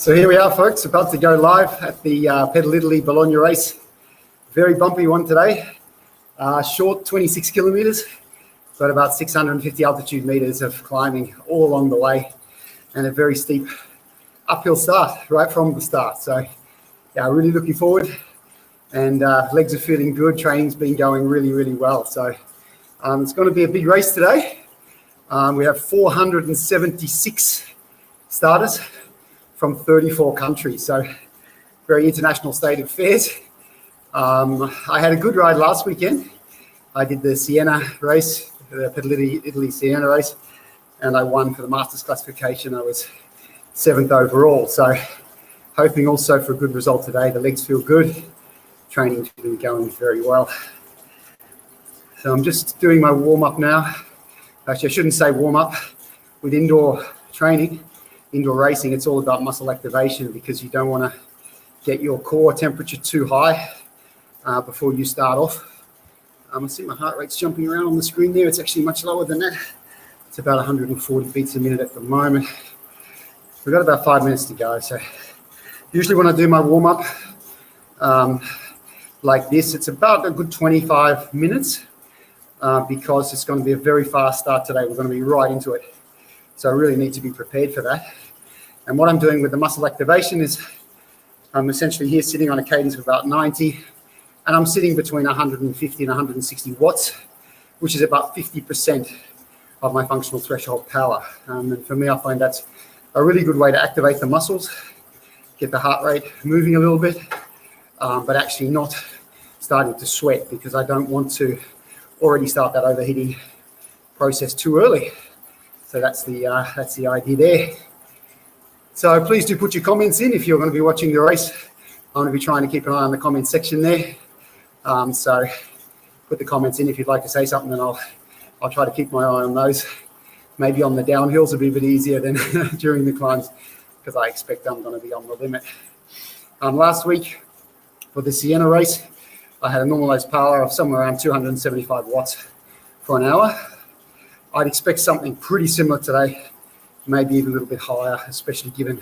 So here we are, folks, about to go live at the Pedalitaly Bologna race. Very bumpy one today. Short 26 kilometers, but about 650 altitude meters of climbing all along the way, and a very steep uphill start right from the start. So yeah, really looking forward, and legs are feeling good. Training's been going really, really well. So it's going to be a big race today. We have 476 starters from 34 countries. So very international state of affairs. I had a good ride last weekend. I did the Siena race, the Pedalitaly Siena race, and I won for the Masters classification. I was 7th overall. So hoping also for a good result today. The legs feel good. Training's been going very well. So I'm just doing my warm-up now. Actually, I shouldn't say warm-up. With indoor training, indoor racing, it's all about muscle activation because you don't want to get your core temperature too high before you start off. I see my heart rate's jumping around on the screen there. It's actually much lower than that. It's about 140 beats a minute at the moment. We've got about 5 minutes to go. So usually when I do my warm-up like this, it's about a good 25 minutes because it's going to be a very fast start today. We're going to be right into it. So I really need to be prepared for that. And what I'm doing with the muscle activation is I'm essentially here sitting on a cadence of about 90, and I'm sitting between 150 and 160 watts, which is about 50% of my functional threshold power. And for me, I find that's a really good way to activate the muscles, get the heart rate moving a little bit, but actually not starting to sweat because I don't want to already start that overheating process too early. So that's the idea there. So please do put your comments in if you're going to be watching the race. I'm going to be trying to keep an eye on the comment section there. So put the comments in if you'd like to say something, and I'll try to keep my eye on those. Maybe on the downhills will be a bit easier than during the climbs because I expect I'm going to be on the limit. Last week for the Siena race, I had a normalized power of somewhere around 275 watts for an hour. I'd expect something pretty similar today, maybe even a little bit higher, especially given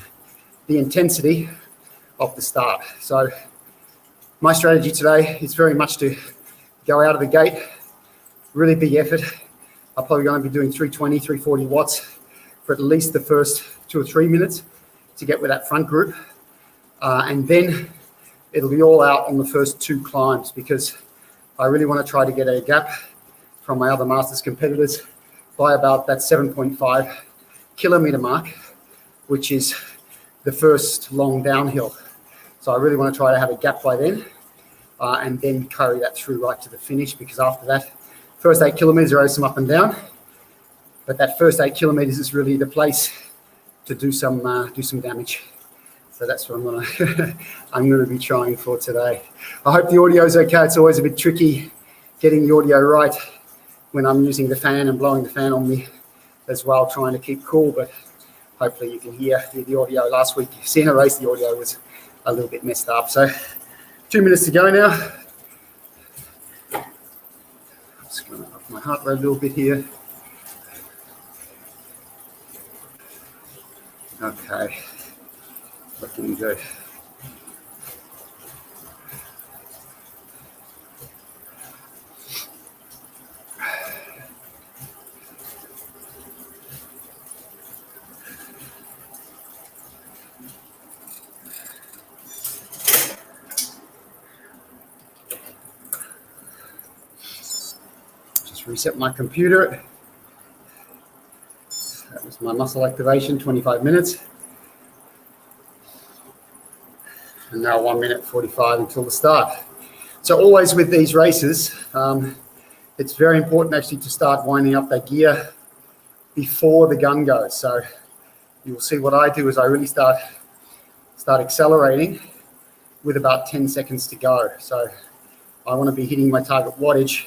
the intensity of the start. So my strategy today is very much to go out of the gate, really big effort. I'm probably going to be doing 320, 340 watts for at least the first 2 or 3 minutes to get with that front group. And then it'll be all out on the first 2 climbs because I really want to try to get a gap from my other Masters competitors by about that 7.5 kilometer mark, which is the first long downhill. So I really want to try to have a gap by then and then carry that through right to the finish, because after that, first 8 kilometers are some up and down, but that first 8 kilometers is really the place to do some damage. So that's what I'm going to be trying for today. I hope the audio is okay. It's always a bit tricky getting the audio right when I'm using the fan and blowing the fan on me as well, trying to keep cool, but hopefully you can hear the audio. Last week, Siena race, the audio was a little bit messed up. So 2 minutes to go now. Just going to up my heart rate a little bit here. Okay, looking good. Reset my computer. That was my muscle activation, 25 minutes. And now 1 minute 45 until the start. So always with these races, it's very important actually to start winding up that gear before the gun goes. So you will see what I do is I really start accelerating with about 10 seconds to go. So I want to be hitting my target wattage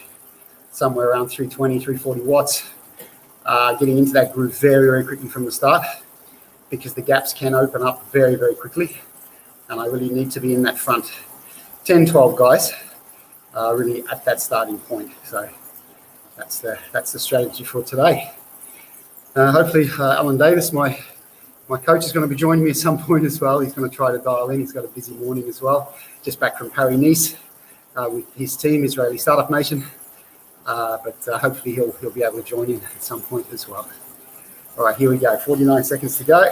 somewhere around 320, 340 watts, getting into that groove very, very quickly from the start because the gaps can open up very, very quickly. And I really need to be in that front 10, 12 guys, really at that starting point. So that's the strategy for today. Hopefully Allan Davis, my My coach is going to be joining me at some point as well. He's going to try to dial in. He's got a busy morning as well. Just back from Paris-Nice with his team, Israeli Startup Nation. But hopefully he'll be able to join in at some point as well. All right, here we go. 49 seconds to go.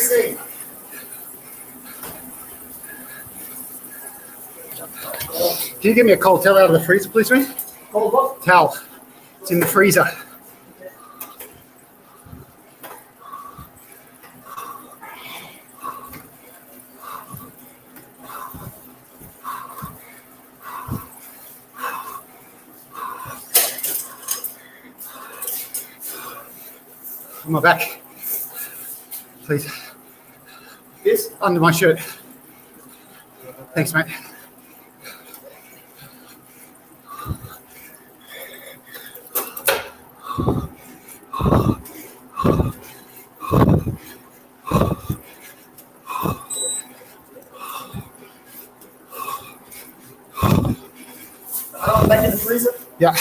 Christine. Can you give me a cold towel out of the freezer, please, mate? Cold what? Towel. It's in the freezer. On my back. Please. This? Under my shirt. Thanks, mate. Back in the freezer? Yeah.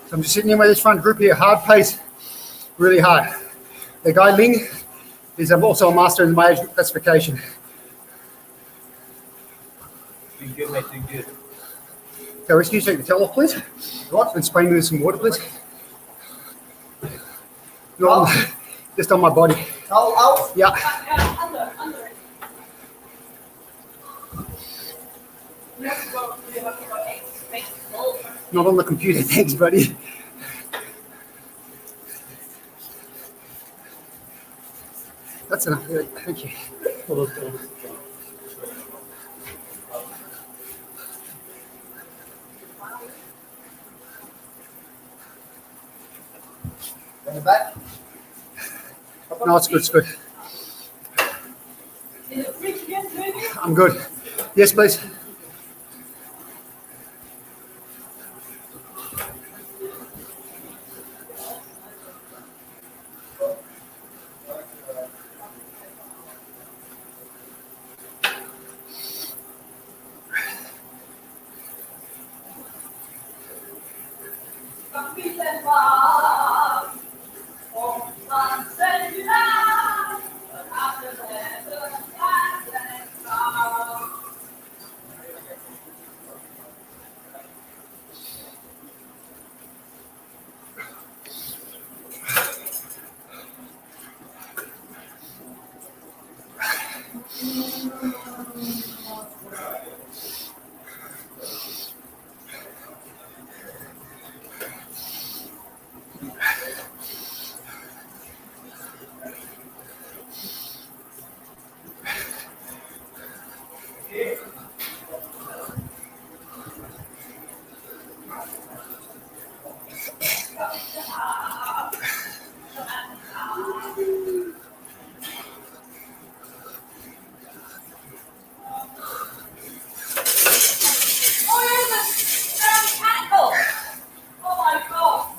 So I'm just sitting in with this front group here, hard pace, really hard. The guy Ling is also a master in my age classification. Doing good, mate, doing good. Okay, rescue, take the towel off, please. Right, and spray me with some water, please. No, just on my body. Towel out? Yeah. Under. You have to go make it cold. Not on the computer, thanks, buddy. That's enough. Thank you. In the back? No, it's good, it's good. Is it fridge again, maybe? I'm good. Yes, please. Oh, there's a mechanical. Oh my god.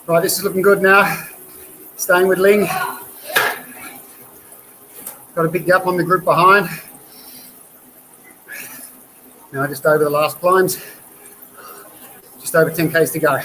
Right, this is looking good now. Staying with Ling. Got a big gap on the group behind. Now just over the last climbs. Just over 10 Ks to go.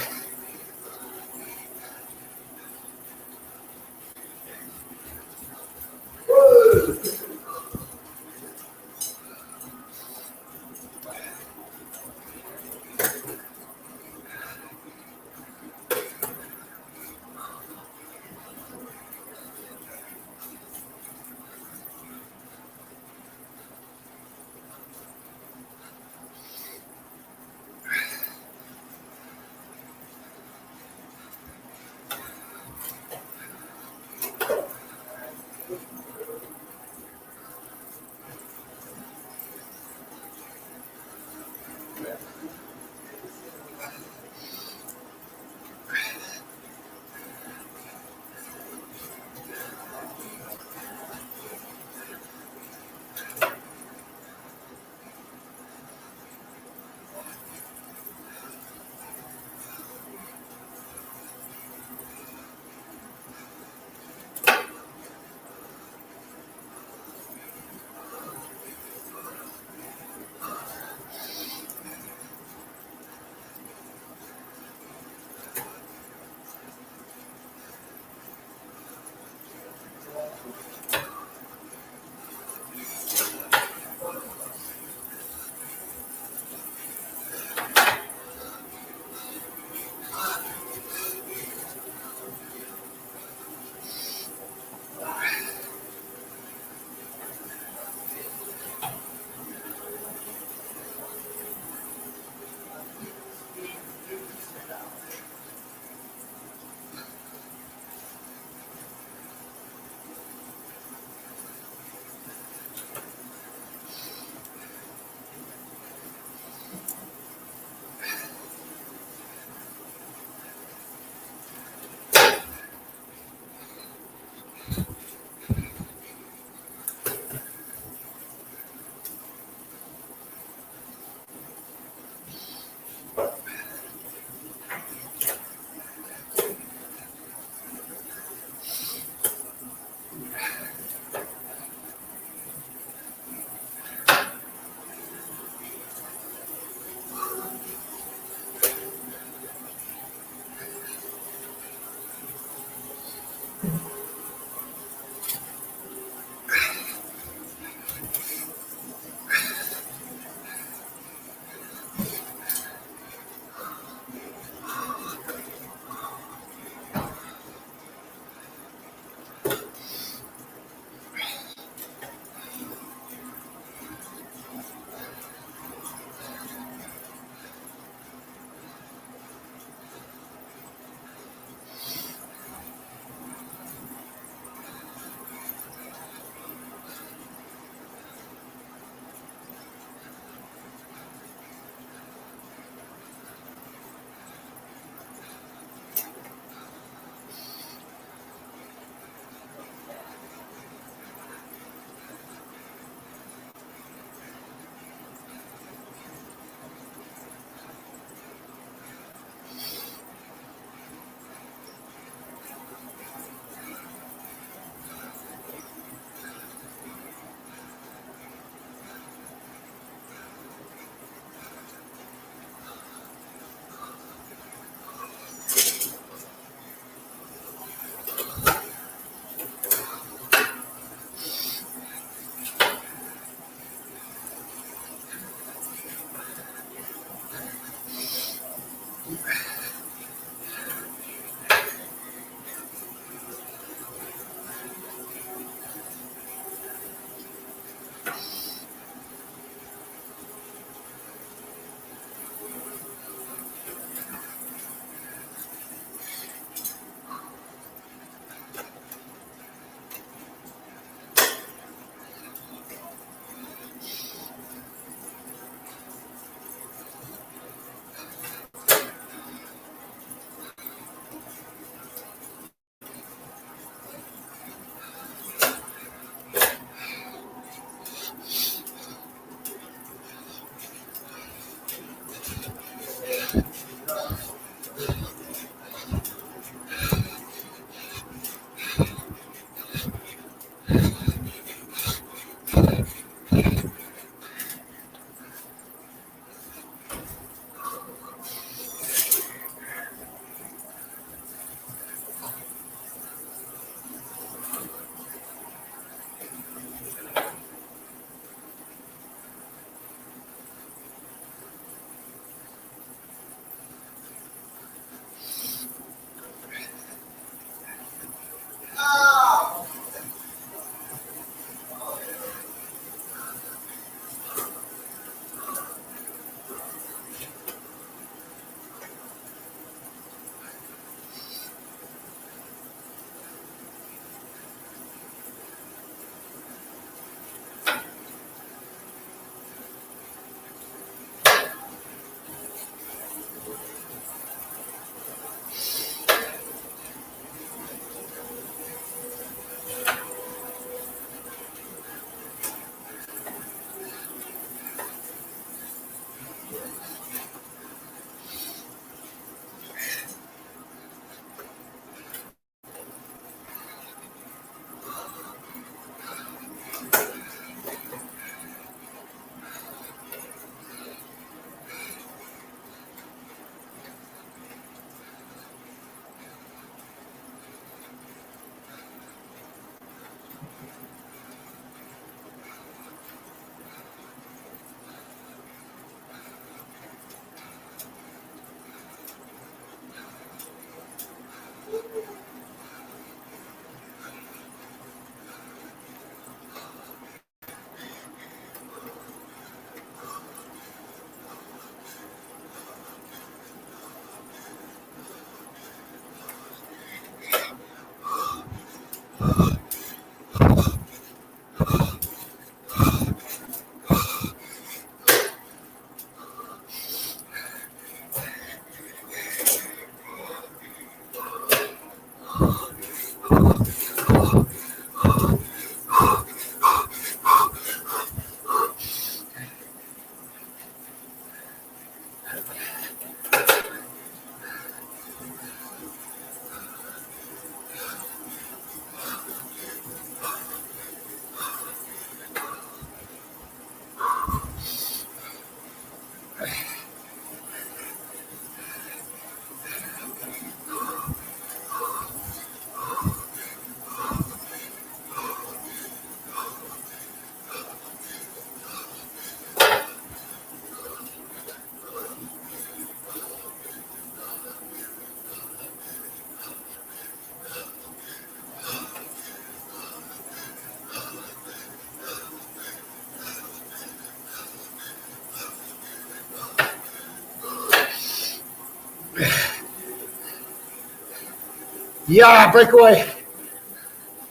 Yeah, breakaway.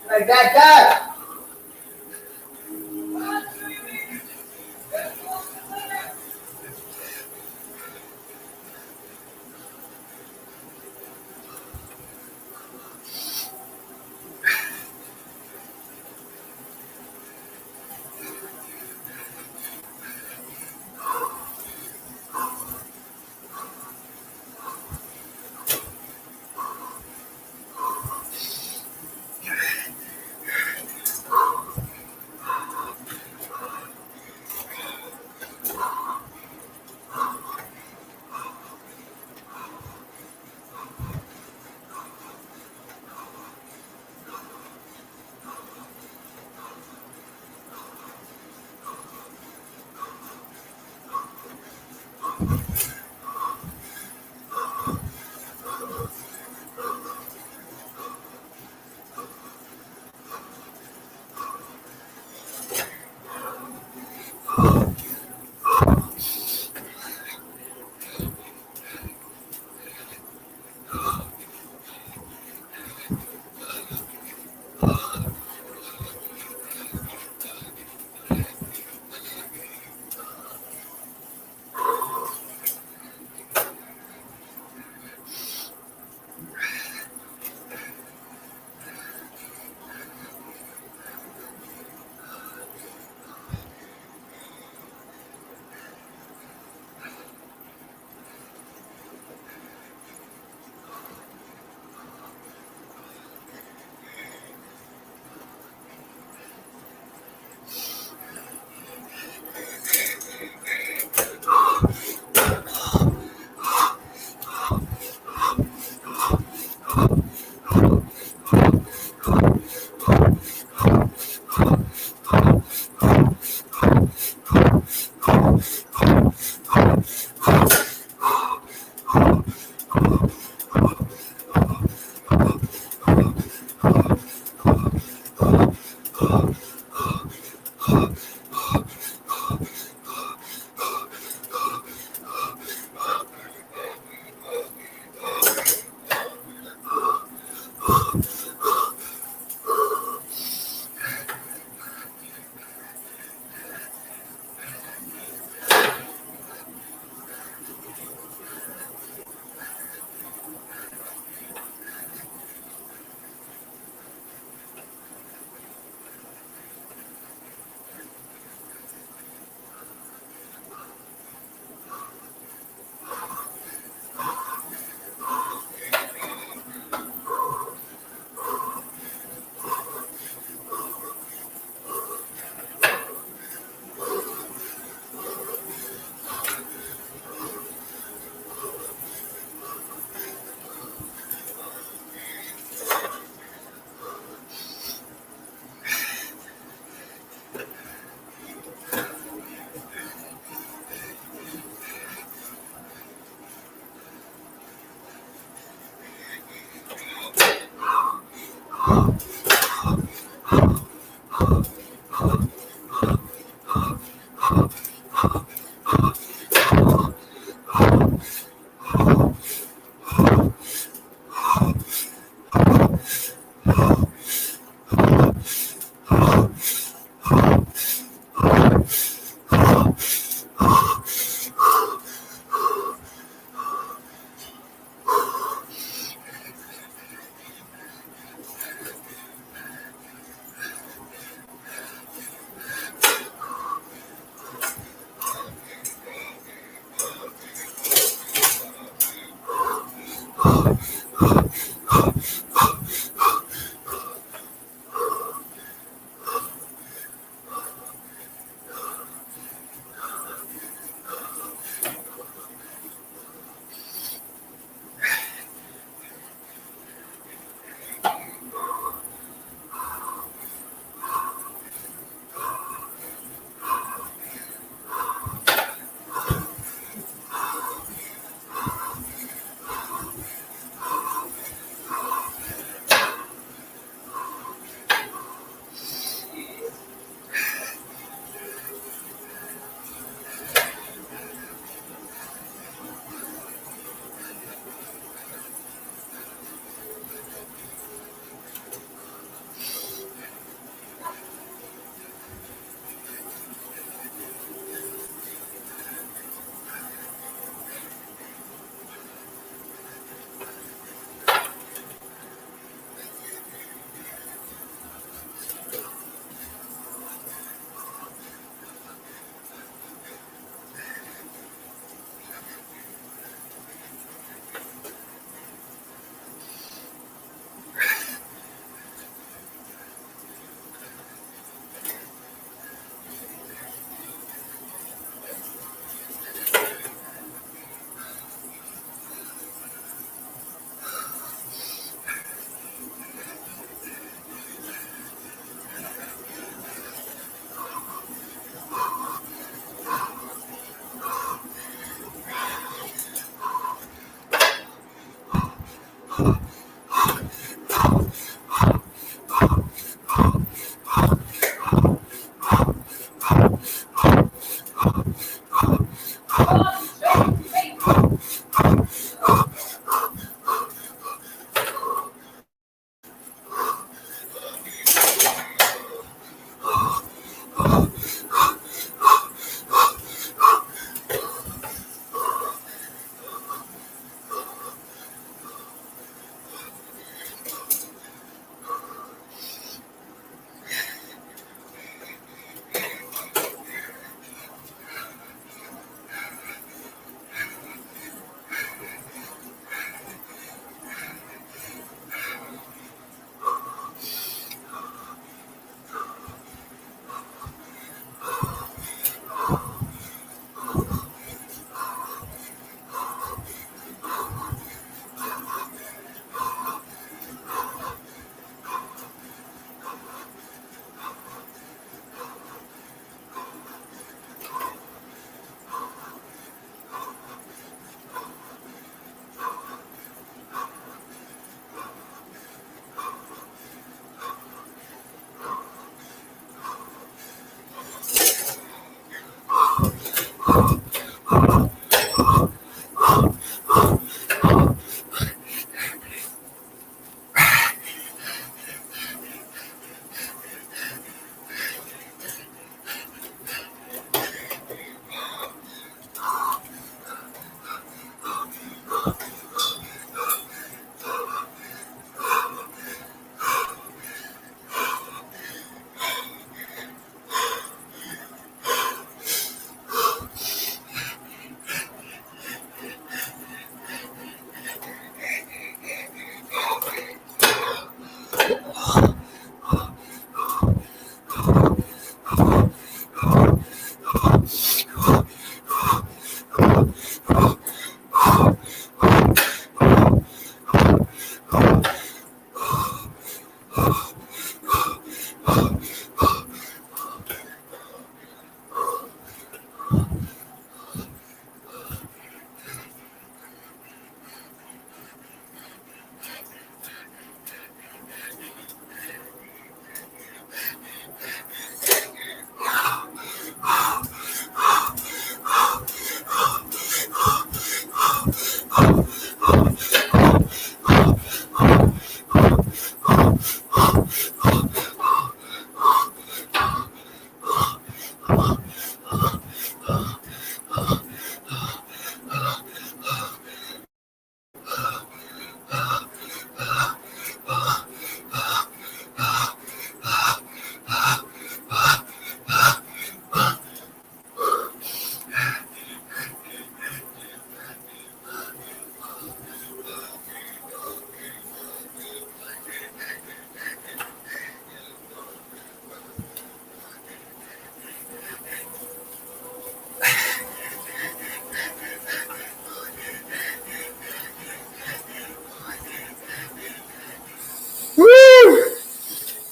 Like that.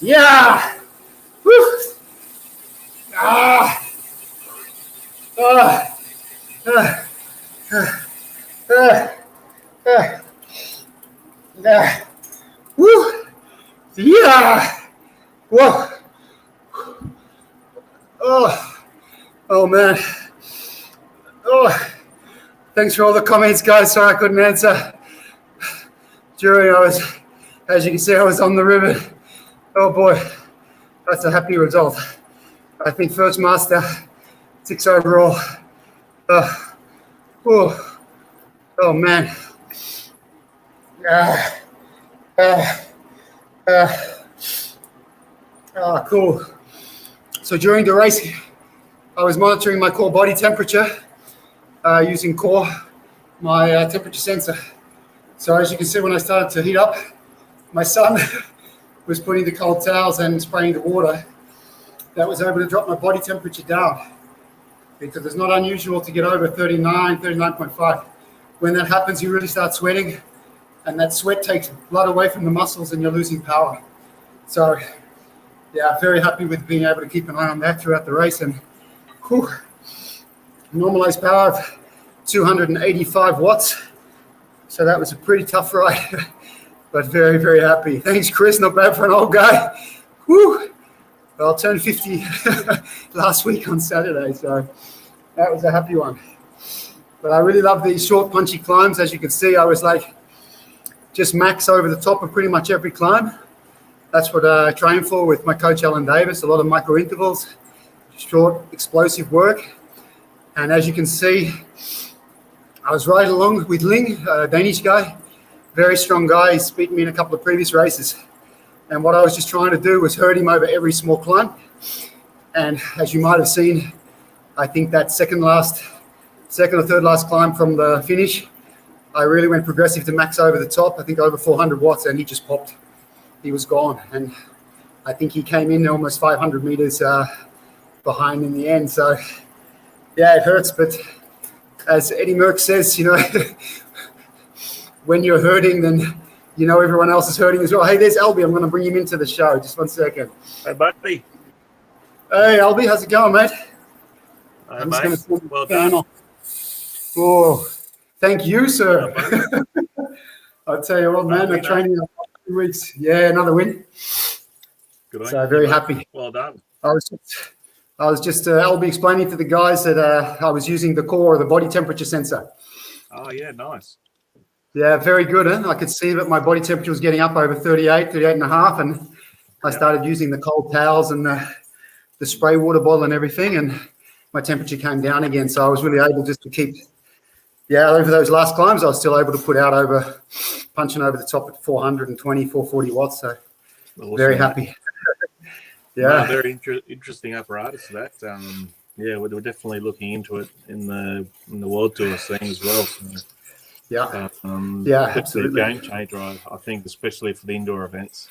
Yeah. Woo. Ah. Ah. Ah. Ah. Ah. Ah. Ah. Woo. Yeah. Whoa. Oh. Oh man. Oh. Thanks for all the comments, guys. Sorry I couldn't answer. As you can see, I was on the river. Oh boy, that's a happy result. I think first master, 6 overall. Oh, oh man. Cool. So during the race, I was monitoring my core body temperature using my temperature sensor. So as you can see, when I started to heat up, my son was putting the cold towels and spraying the water. That was able to drop my body temperature down, because it's not unusual to get over 39, 39.5. When that happens, you really start sweating, and that sweat takes blood away from the muscles and you're losing power. So yeah, very happy with being able to keep an eye on that throughout the race. And whew, normalized power of 285 watts. So that was a pretty tough ride, but very, very happy. Thanks, Chris. Not bad for an old guy. Whew. Well, I turned 50 last week on Saturday, so that was a happy one. But I really love these short, punchy climbs. As you can see, I was like just max over the top of pretty much every climb. That's what I train for with my coach, Allan Davis. A lot of micro intervals, short, explosive work. And as you can see, I was right along with Ling, a Danish guy, very strong guy. He's beaten me in a couple of previous races. And what I was just trying to do was herd him over every small climb. And as you might have seen, I think that second or third last climb from the finish, I really went progressive to max over the top. I think over 400 watts, and he just popped. He was gone. And I think he came in almost 500 meters behind in the end. So yeah, it hurts, but as Eddie Merckx says, you know, when you're hurting, then you know everyone else is hurting as well. Hey, there's Albie. I'm going to bring him into the show. Just 1 second. Hey, buddy. Hey, Albie. How's it going, mate? Hey, mate. Well done. Oh, thank you, sir. I'll tell you what, man. I'm training in 2 weeks. Yeah, another win. Good on So you. very happy. Well done. I was just Albie explaining to the guys that I was using the core, the body temperature sensor. Oh, yeah, nice. Yeah, very good. Huh? I could see that my body temperature was getting up over 38 and a half, and I started using the cold towels and the spray water bottle and everything, and my temperature came down again. So I was really able just to keep, over those last climbs, I was still able to put out punching over the top at 420, 440 watts. So awesome, very happy. Yeah, very interesting apparatus that. Yeah, we're definitely looking into it in the World Tour scene as well. So, absolutely. A game changer, I think, especially for the indoor events.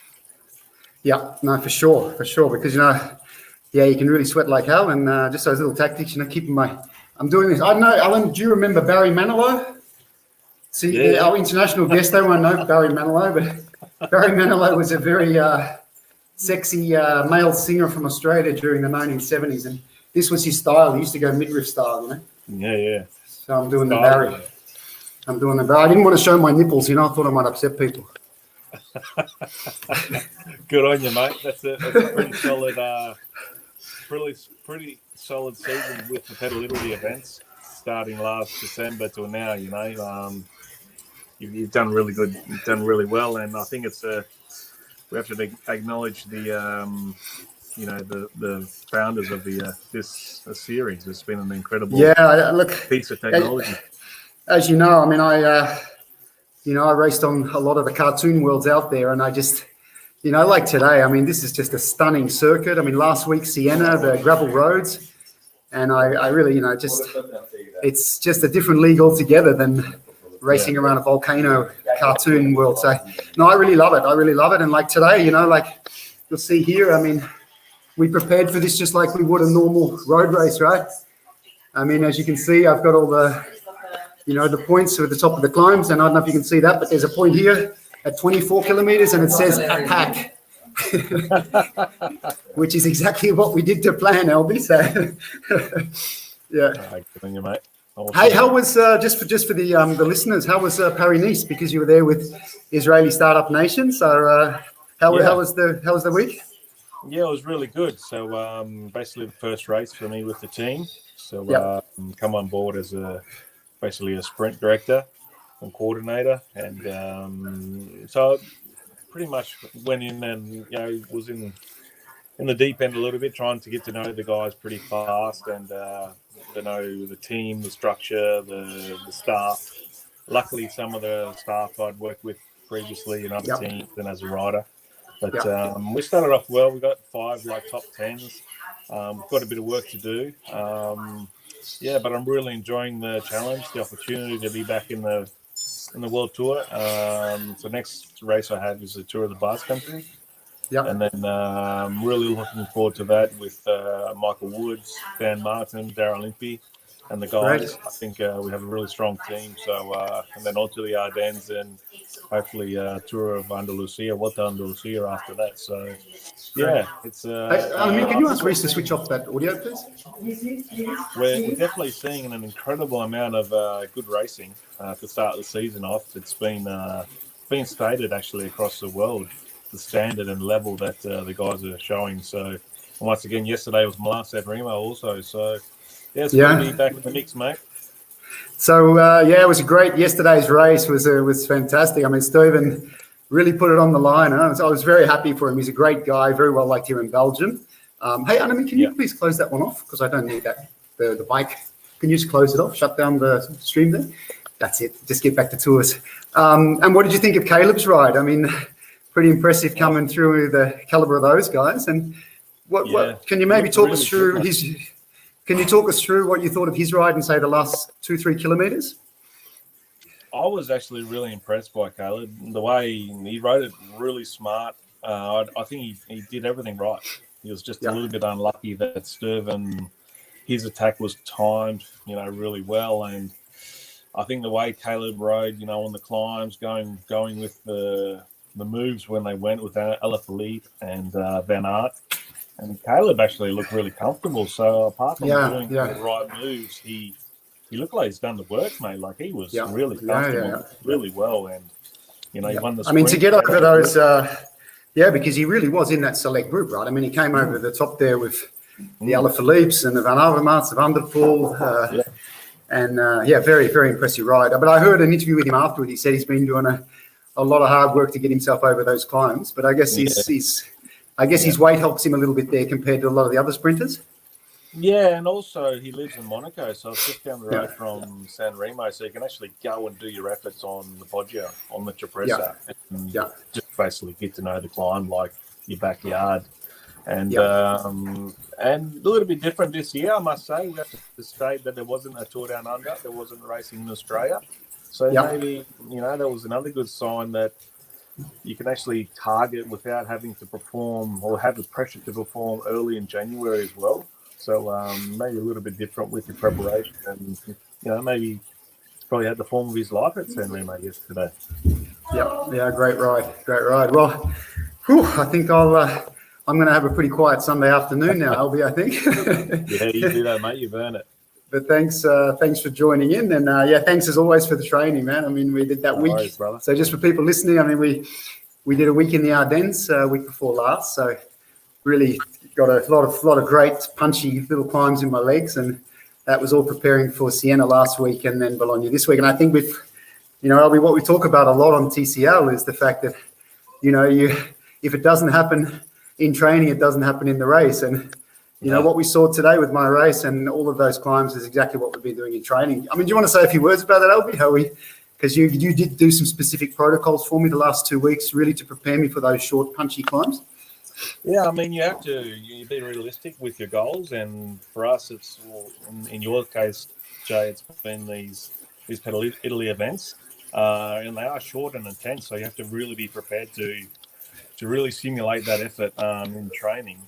Yeah, no, for sure, because you can really sweat like hell, and just those little tactics, keeping I'm doing this. I don't know, Allan, do you remember Barry Manilow? See, our international guest, they won't know Barry Manilow, but Barry Manilow was a very sexy male singer from Australia during the 1970s, and this was his style. He used to go midriff style, Yeah. So I'm doing the Barry. I didn't want to show my nipples, I thought I might upset people. Good on you, mate. That's a pretty solid, pretty solid season with the Pedalitaly events, starting last December to now. You've done really good. You've done really well, and I think we have to acknowledge the founders of this series. It's been an incredible piece of technology. As you know, I raced on a lot of the cartoon worlds out there, and I just, like today, this is just a stunning circuit. Last week, Siena, the gravel roads, and I really, it's just a different league altogether than racing around a volcano cartoon world. So, no, I really love it. And like today, you'll see here, we prepared for this just like we would a normal road race, right? As you can see, I've got all the points at the top of the climbs, and I don't know if you can see that, but there's a point here at 24 kilometers, and it says attack. which is exactly what we did to plan, Albie. So, yeah. Good on you, mate. Awesome. Hey, how was just for the listeners? How was Paris-Nice? Because you were there with Israeli Startup Nation. So, how was the week? Yeah, it was really good. So basically the first race for me with the team. So come on board as basically a sprint director and coordinator, and so pretty much went in and was in the deep end a little bit, trying to get to know the guys pretty fast and to know the team, the structure, the staff. Luckily, some of the staff I'd worked with previously in other teams and as a rider. But we started off well. We got 5 top 10s. We've got a bit of work to do. But I'm really enjoying the challenge, the opportunity to be back in the World Tour. So next race I have is the Tour of the Basque Country. Yeah. And then I'm really looking forward to that with Michael Woods, Dan Martin, Darryl Impey, and the guys. Great. I think we have a really strong team. So and then on to the Ardennes and hopefully Tour of Andalusia, Volta Andalusia after that. So yeah, it's. Can you ask Reese to switch off that audio, please? We're definitely seeing an incredible amount of good racing to start the season off. It's been stated actually across the world, the standard and level that the guys are showing. So once again, yesterday was Milan San Remo also. So yeah, it's good to be back in the mix, mate. So it was a great. Yesterday's race was fantastic. I mean, Stephen really put it on the line. I was very happy for him. He's a great guy, very well liked here in Belgium. Hey, Anami, can you please close that one off? Because I don't need that. The bike. Can you just close it off? Shut down the stream there. That's it. Just get back to tours. And what did you think of Caleb's ride? I mean, pretty impressive coming through the caliber of those guys. And what can you maybe talk us through his? Can you talk us through what you thought of his ride in, say, the last 2-3 kilometres? I was actually really impressed by Caleb. The way he rode it really smart. I think he did everything right. He was just a little bit unlucky that Sturven, his attack was timed, really well. And I think the way Caleb rode, on the climbs, going with the moves when they went with Alaphilippe and Van Aert. And Caleb actually looked really comfortable. So apart from doing the right moves, he looked like he's done the work, mate. Like he was really comfortable, really well. And, he won the sprint. I mean, to get over those, because he really was in that select group, right? I mean, he came over the top there with the Alaphilippes and the Van Avermaets, the Van der Poel. And, very, very impressive ride. But I heard an interview with him afterwards. He said he's been doing a lot of hard work to get himself over those climbs. But I guess his weight helps him a little bit there compared to a lot of the other sprinters. Yeah, and also he lives in Monaco, so it's just down the road from San Remo, so you can actually go and do your efforts on the Foggia, on the Cipressa, and just basically get to know the climb like your backyard. And and a little bit different this year, I must say. We have to state that there wasn't a Tour Down Under, there wasn't racing in Australia. So maybe, that was another good sign that you can actually target without having to perform or have the pressure to perform early in January as well. So maybe a little bit different with your preparation, and maybe probably had the form of his life at San Remo yesterday. Great ride. Well, I think I'm going to have a pretty quiet Sunday afternoon now, Albie, I think. Yeah, you do that, mate. You've earned it. But thanks for joining in, and thanks as always for the training, man. I mean, we did that week. Worries, brother. So just for people listening, I mean, we did a week in the Ardennes week before last. So really got a lot of great punchy little climbs in my legs, and that was all preparing for Siena last week and then Bologna this week. And I think Albie, what we talk about a lot on TCL is the fact that if it doesn't happen in training, it doesn't happen in the race. And what we saw today with my race and all of those climbs is exactly what we've been doing in training. I mean, do you want to say a few words about that, Albie? Because you did do some specific protocols for me the last 2 weeks, really to prepare me for those short, punchy climbs. Yeah, I mean, you be realistic with your goals, and for us, it's in your case, Jay, it's been these Pedalitaly events, and they are short and intense, so you have to really be prepared to really simulate that effort in training.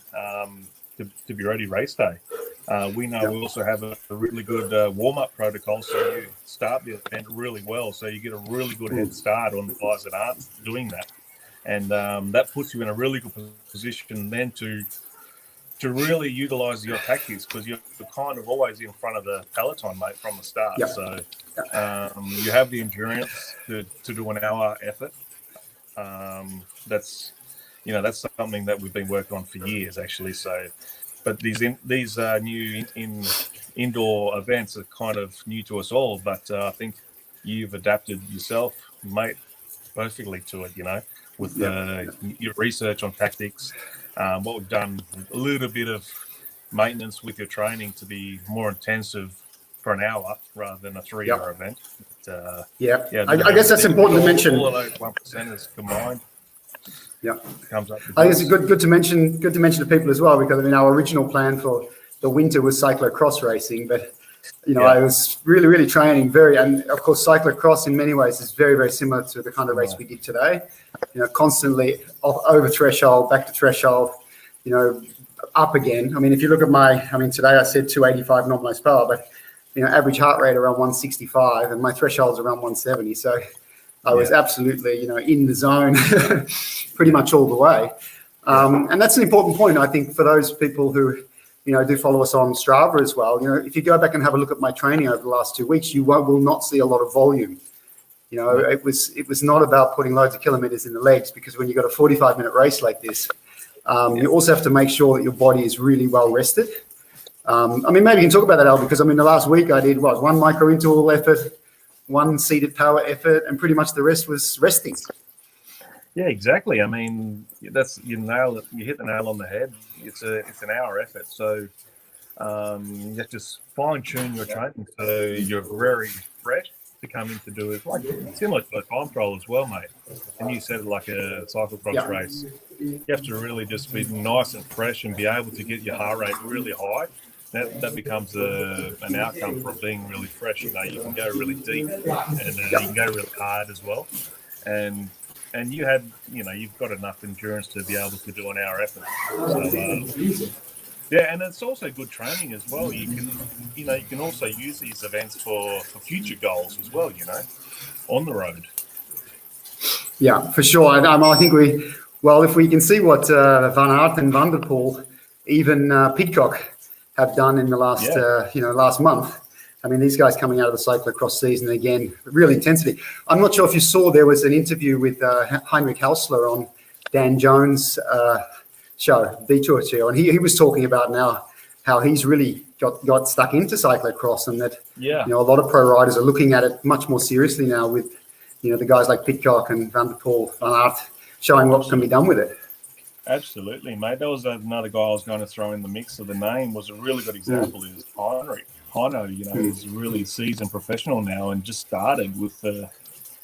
To be ready race day. We know we also have a really good warm-up protocol, so you start the event really well, so you get a really good head start on the guys that aren't doing that. and that puts you in a really good position then to really utilize your tactics, because you're kind of always in front of the peloton, mate, from the start. Yep. So you have the endurance to do an hour effort. That's something that we've been working on for years, actually. So, but these new indoor events are kind of new to us all. But I think you've adapted yourself, mate, perfectly to it. With your research on tactics. What we've done, a little bit of maintenance with your training to be more intensive for an hour rather than a 3-hour event. But, I guess that's important to mention. All of those 1%ers combined. Yeah, comes up. I think it's good to mention to people as well, because I mean our original plan for the winter was cyclocross racing, but I was really training and of course cyclocross in many ways is very, very similar to the kind of race we did today. Constantly over threshold, back to threshold, up again. I mean, if you look at today I said 285 normalized power, but average heart rate around 165 and my threshold's around 170. So I was absolutely, in the zone pretty much all the way. And that's an important point, I think, for those people who do follow us on Strava as well. If you go back and have a look at my training over the last 2 weeks, you will not see a lot of volume. It was not about putting loads of kilometers in the legs, because when you've got a 45-minute race like this, you also have to make sure that your body is really well rested. Maybe you can talk about that, Al, because the last week I did one micro interval effort, one seated power effort, and pretty much the rest was resting. Yeah, exactly. I mean, you hit the nail on the head. It's an hour effort, so you have to fine tune your training so you're very fresh to come in to do it. Like similar to a time trial as well, mate. And you said like a cyclocross race, you have to really just be nice and fresh and be able to get your heart rate really high. That becomes an outcome from being really fresh. You can go really deep and you can go really hard as well. And you've got enough endurance to be able to do an hour effort. So, and it's also good training as well. You can also use these events for future goals as well. On the road. Yeah, for sure. I think if we can see what Van Aert and Van der Poel, even Pidcock have done in the last month. These guys coming out of the cyclocross season again, real intensity. I'm not sure if you saw, there was an interview with Heinrich Hausler on Dan Jones' show, Detour Show, and he was talking about now how he's really got stuck into cyclocross, and that a lot of pro riders are looking at it much more seriously now with the guys like Pidcock and Van der Poel, Van Aert showing what can be done with it. Absolutely, mate. That was another guy I was going to throw in the mix of the name. Was a really good example is Heinrich. Heino, he's a really seasoned professional now and just started with the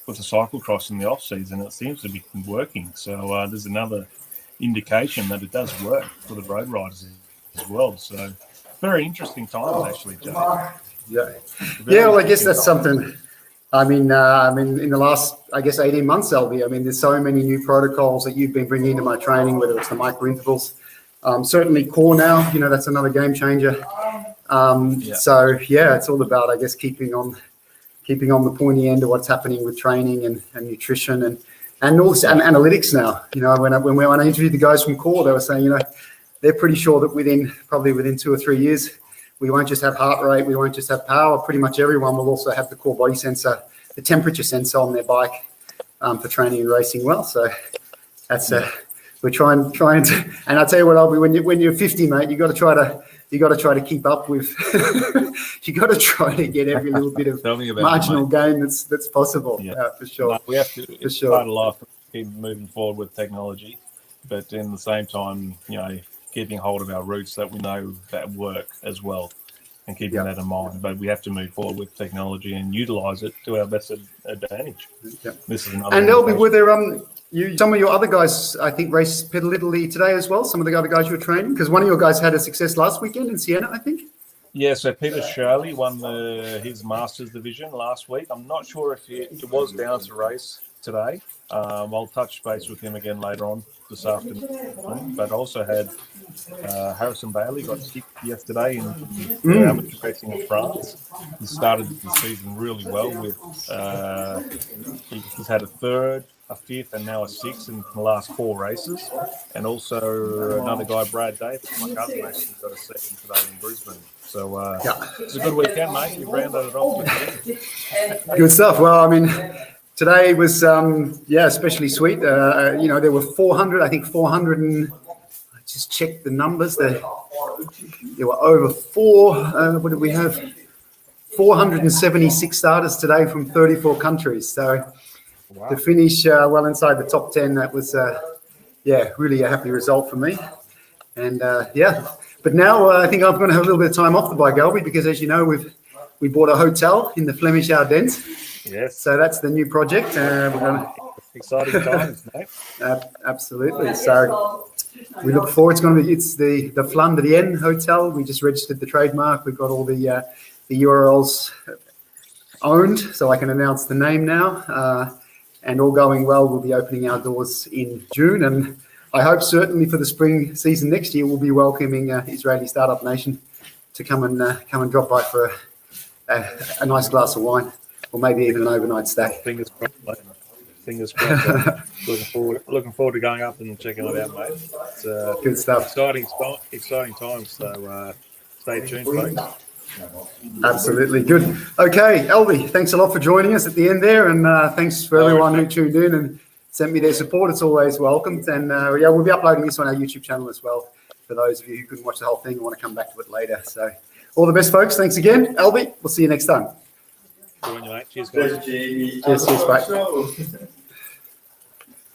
cyclocross in the off season. It seems to be working. So there's another indication that it does work for the road riders as well. So very interesting times, actually, Joe. Well, I guess that's something. In the last, 18 months, LB, there's so many new protocols that you've been bringing into my training, whether it's the micro intervals, certainly core now, that's another game changer. So it's all about, keeping on the pointy end of what's happening with training and nutrition and also and analytics now. When I interviewed the guys from core, they were saying, they're pretty sure that within 2 or 3 years, we won't just have heart rate, we won't just have power. Pretty much everyone will also have the core body sensor, the temperature sensor on their bike for training and racing well. So that's we're trying to. And I tell you what, Albie, when you're 50, mate, you got to try to keep up with. You got to try to get every little bit of marginal gain that's possible. Yeah, for sure. No, we have to. It's part of life. Keep moving forward with technology, but in the same time, keeping hold of our roots that we know that work as well, and keeping that in mind. But we have to move forward with technology and utilize it to our best advantage. This is another. And Elby, were there some of your other guys, I think, raced Pedalitaly today as well? Some of the other guys you were training, because one of your guys had a success last weekend in Siena, I think. Yeah, so Peter Shirley won his Masters division last week. I'm not sure if it was down to race today. I'll touch base with him again later on this afternoon. But also had Harrison Bailey got sixth yesterday in amateur racing in France. He started the season really well with he's had a third a 5th and now a 6th in the last 4 races. And also another guy, Brad Davis, my cousin, actually got a 2nd today in Brisbane. So it's a good weekend, mate. You've rounded it off with a win. Good stuff. Well, I mean, today was, especially sweet. There were 400, I think 400 and, I just checked the numbers. There were over what did we have? 476 starters today from 34 countries. So Wow. to finish well inside the top 10, that was, really a happy result for me. And but now I think I'm going to have a little bit of time off the bike, Albie, because as you know, we bought a hotel in the Flemish Ardennes. Yes. So that's the new project. We're going Exciting times, mate. absolutely. So we look forward. It's the Flandrien Hotel. We just registered the trademark. We've got all the URLs owned, so I can announce the name now. And all going well, we'll be opening our doors in June. And I hope certainly for the spring season next year, we'll be welcoming Israeli Startup Nation to come and drop by for a nice glass of wine, or maybe even an overnight stay. Fingers crossed, mate. Fingers crossed. looking forward to going up and checking it out, mate. It's Good stuff. exciting times. So stay tuned, folks. Absolutely good. Okay, Albie, thanks a lot for joining us at the end there, and thanks for everyone who tuned in and sent me their support. It's always welcomed, and we'll be uploading this on our YouTube channel as well for those of you who couldn't watch the whole thing and want to come back to it later. So all the best, folks. Thanks again, Albie. We'll see you next time. Good on you, mate. Cheers, guys. Cheers, bye.